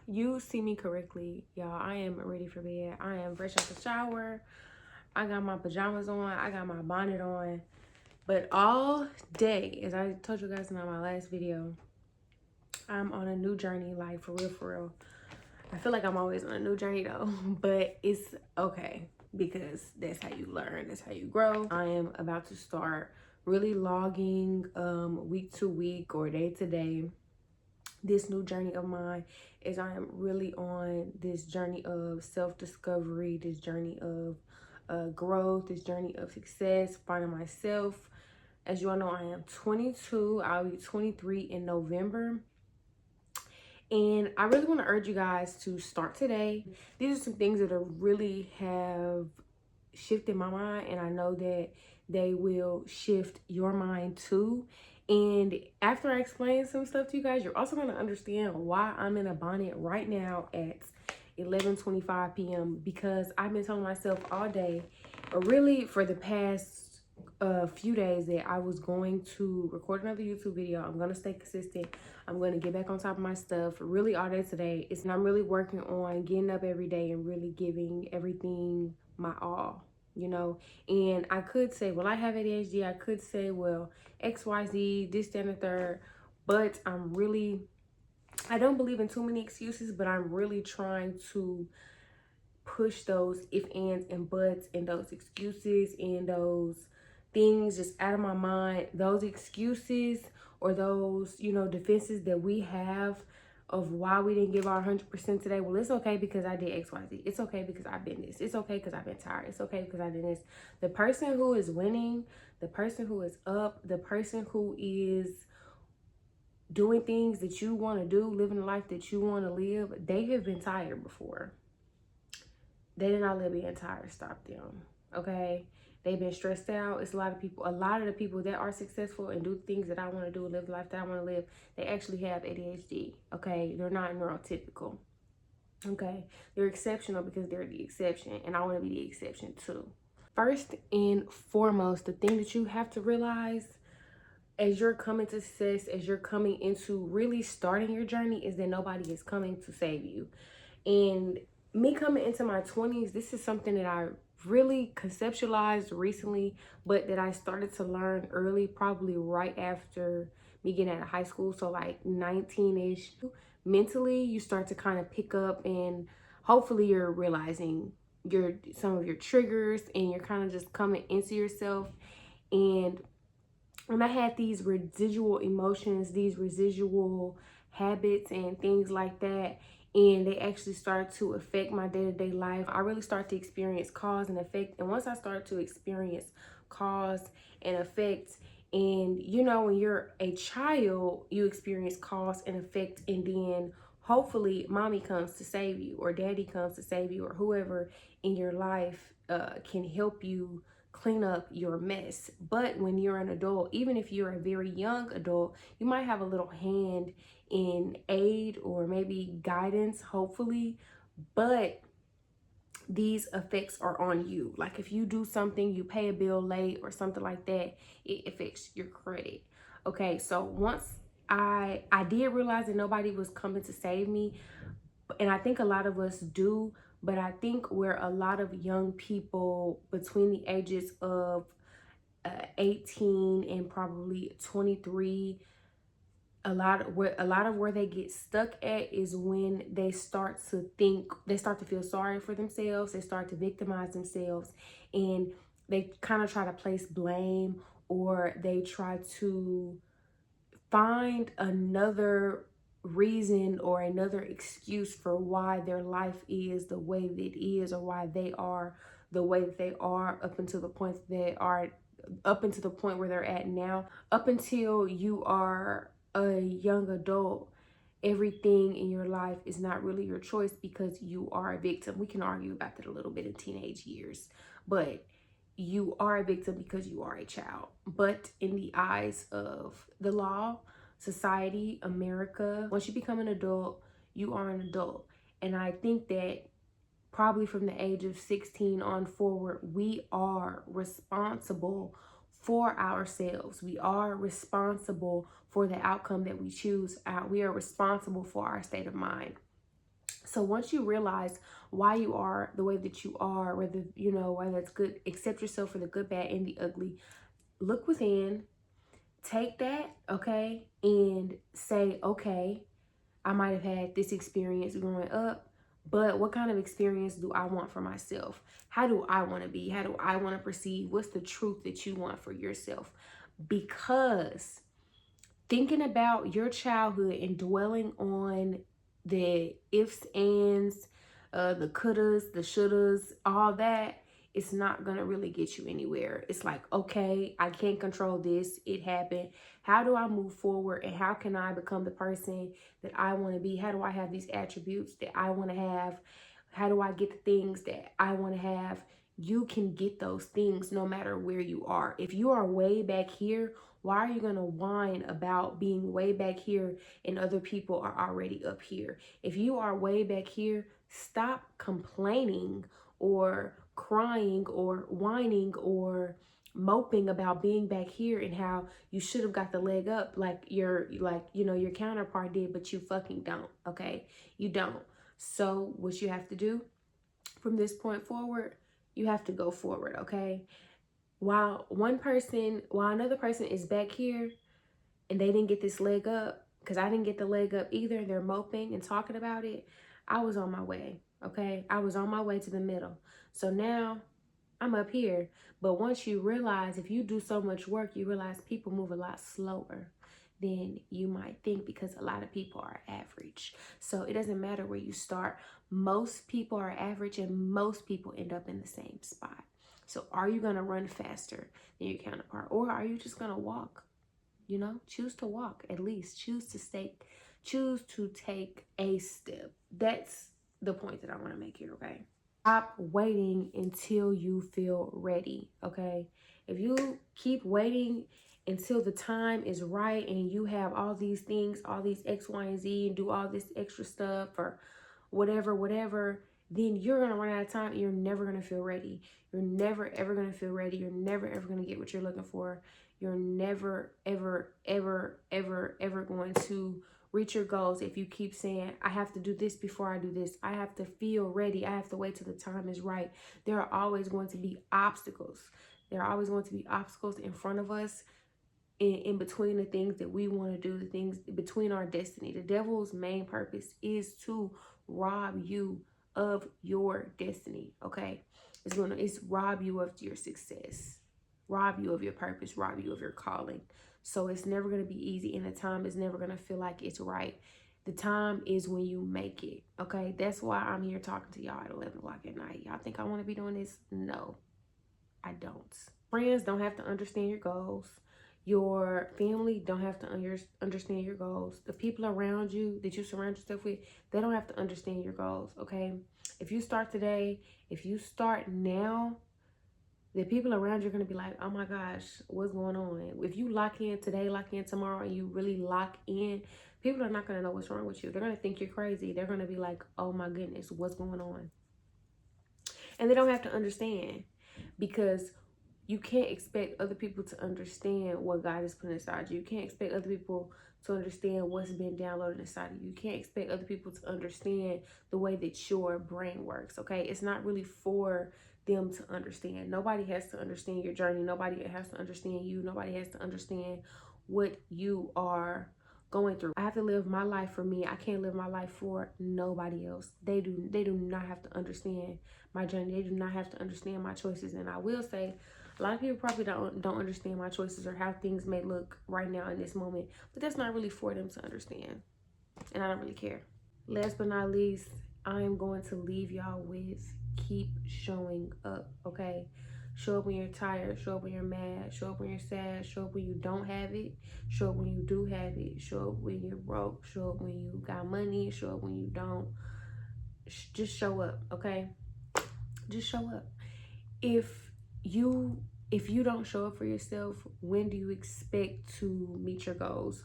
You see me correctly, y'all. I am ready for bed. I am fresh out the shower. I got my pajamas on. I got my bonnet on. But all day, as I told you guys in my last video, I'm on a new journey, like for real, for real. I feel like I'm always on a new journey though, but it's okay because that's how you learn, that's how you grow. I am about to start really logging week to week or day to day. This new journey of mine is I am really on this journey of self-discovery, this journey of growth, this journey of success, finding myself. As you all know, I am 22. I'll be 23 in November. And I really want to urge you guys to start today. These are some things that are really have shifted my mind, and I know that they will shift your mind too. And after I explain some stuff to you guys, you're also going to understand why I'm in a bonnet right now at 11:25 p.m. because I've been telling myself all day, or really for the past few days, that I was going to record another YouTube video. I'm going to stay consistent. I'm going to get back on top of my stuff really all day today. I'm really working on getting up every day and really giving everything my all, you know. And I could say, well, I have ADHD. I could say, well, XYZ, this, that, and the third. But I don't believe in too many excuses, but I'm really trying to push those if, ands, and buts and those excuses and those things just out of my mind. Those excuses or those, defenses that we have of why we didn't give our 100% today. Well, it's okay because I did XYZ. It's okay because I've been this. It's okay because I've been tired. It's okay because I did this. The person who is winning, the person who is up, the person who is doing things that you want to do, living the life that you want to live, they have been tired before. They did not let being tired stop them, okay? They've been stressed out. It's a lot of the people that are successful and do things that I want to do, live the life that I want to live, they actually have ADHD, okay? They're not neurotypical, okay? They're exceptional because they're the exception, and I want to be the exception too. First and foremost, the thing that you have to realize as you're coming to success, as you're coming into really starting your journey, is that nobody is coming to save you. And me coming into my 20s, this is something that I really conceptualized recently, but that I started to learn early, probably right after me getting out of high school. So like 19-ish. Mentally, you start to kind of pick up, and hopefully you're realizing some of your triggers, and you're kind of just coming into yourself. And when I had these residual emotions, these residual habits and things like that, and they actually started to affect my day-to-day life, I really started to experience cause and effect. And once I started to experience cause and effect, and when you're a child, you experience cause and effect, and then hopefully mommy comes to save you, or daddy comes to save you, or whoever in your life can help you clean up your mess. But when you're an adult, even if you're a very young adult, you might have a little hand in aid or maybe guidance, hopefully, but these effects are on you. Like if you do something, you pay a bill late or something like that, it affects your credit. Okay, so once I did realize that nobody was coming to save me, and I think a lot of us do, but I think where a lot of young people between the ages of 18 and probably 23, a lot of where they get stuck at is when they start to feel sorry for themselves, they start to victimize themselves, and they kind of try to place blame, or they try to find another reason or another excuse for why their life is the way that it is, or why they are the way that they are up until the point where they're at now. Up until you are a young adult, everything in your life is not really your choice because you are a victim. We can argue about that a little bit in teenage years, but you are a victim because you are a child. But in the eyes of the law, society, America, once you become an adult, you are an adult. And I think that probably from the age of 16 on forward, we are responsible for ourselves. We are responsible for the outcome that we choose. We are responsible for our state of mind. So once you realize why you are the way that you are, whether you know whether it's good, accept yourself for the good, bad, and the ugly. Look within, take that, okay, and say, okay, I might have had this experience growing up, but what kind of experience do I want for myself? How do I want to be? How do I want to perceive? What's the truth that you want for yourself? Because thinking about your childhood and dwelling on the ifs, ands, the couldas, the shouldas, all that, it's not gonna really get you anywhere. It's like, okay, I can't control this. It happened. How do I move forward, and how can I become the person that I want to be? How do I have these attributes that I want to have? How do I get the things that I want to have? You can get those things no matter where you are. If you are way back here, why are you going to whine about being way back here and other people are already up here? If you are way back here, stop complaining or crying or whining or moping about being back here and how you should have got the leg up like your counterpart did, but you fucking don't, okay? You don't. So what you have to do from this point forward, you have to go forward, okay? While another person is back here and they didn't get this leg up, because I didn't get the leg up either, they're moping and talking about it, I was on my way, okay? I was on my way to the middle. So now I'm up here. But once you realize, if you do so much work, you realize people move a lot slower than you might think, because a lot of people are average. So it doesn't matter where you start. Most people are average and most people end up in the same spot. So are you going to run faster than your counterpart, or are you just going to walk? You know, choose to walk, at least choose to take a step. That's the point that I want to make here, okay? Stop waiting until you feel ready, okay? If you keep waiting until the time is right and you have all these things, all these X, Y, and Z, and do all this extra stuff or whatever, then you're going to run out of time and you're never going to feel ready. You're never, ever going to feel ready. You're never, ever going to get what you're looking for. You're never, ever, ever, ever, ever going to reach your goals if you keep saying, I have to do this before I do this. I have to feel ready. I have to wait till the time is right. There are always going to be obstacles. There are always going to be obstacles in front of us, in between the things that we want to do, the things between our destiny. The devil's main purpose is to rob you of your destiny, okay? It's rob you of your success, rob you of your purpose, rob you of your calling. So it's never going to be easy, and the time is never going to feel like it's right. The time is when you make it, okay? That's why I'm here talking to y'all at 11 o'clock at night. Y'all think I want to be doing this? No, I don't. Friends don't have to understand your goals. Your family don't have to understand your goals. The people around you that you surround yourself with, they don't have to understand your goals, okay? If you start today, if you start now, the people around you are going to be like, oh my gosh, what's going on? If you lock in today, lock in tomorrow, and you really lock in, people are not going to know what's wrong with you. They're going to think you're crazy. They're going to be like, oh my goodness, what's going on? And they don't have to understand, because you can't expect other people to understand what God has put inside you. You can't expect other people to understand what's been downloaded inside of you. You can't expect other people to understand the way that your brain works, okay? It's not really for them to understand. Nobody has to understand your journey. Nobody has to understand you. Nobody has to understand what you are going through. I have to live my life for me. I can't live my life for nobody else. They do not have to understand my journey. They do not have to understand my choices. And I will say, a lot of people probably don't understand my choices or how things may look right now in this moment, but that's not really for them to understand, and I don't really care. Last but not least, I am going to leave y'all with keep showing up, okay? Show up when you're tired, show up when you're mad, show up when you're sad, show up when you don't have it, show up when you do have it, show up when you're broke, show up when you got money, show up when you don't. Just show up, okay? Just show up. If you don't show up for yourself, when do you expect to meet your goals?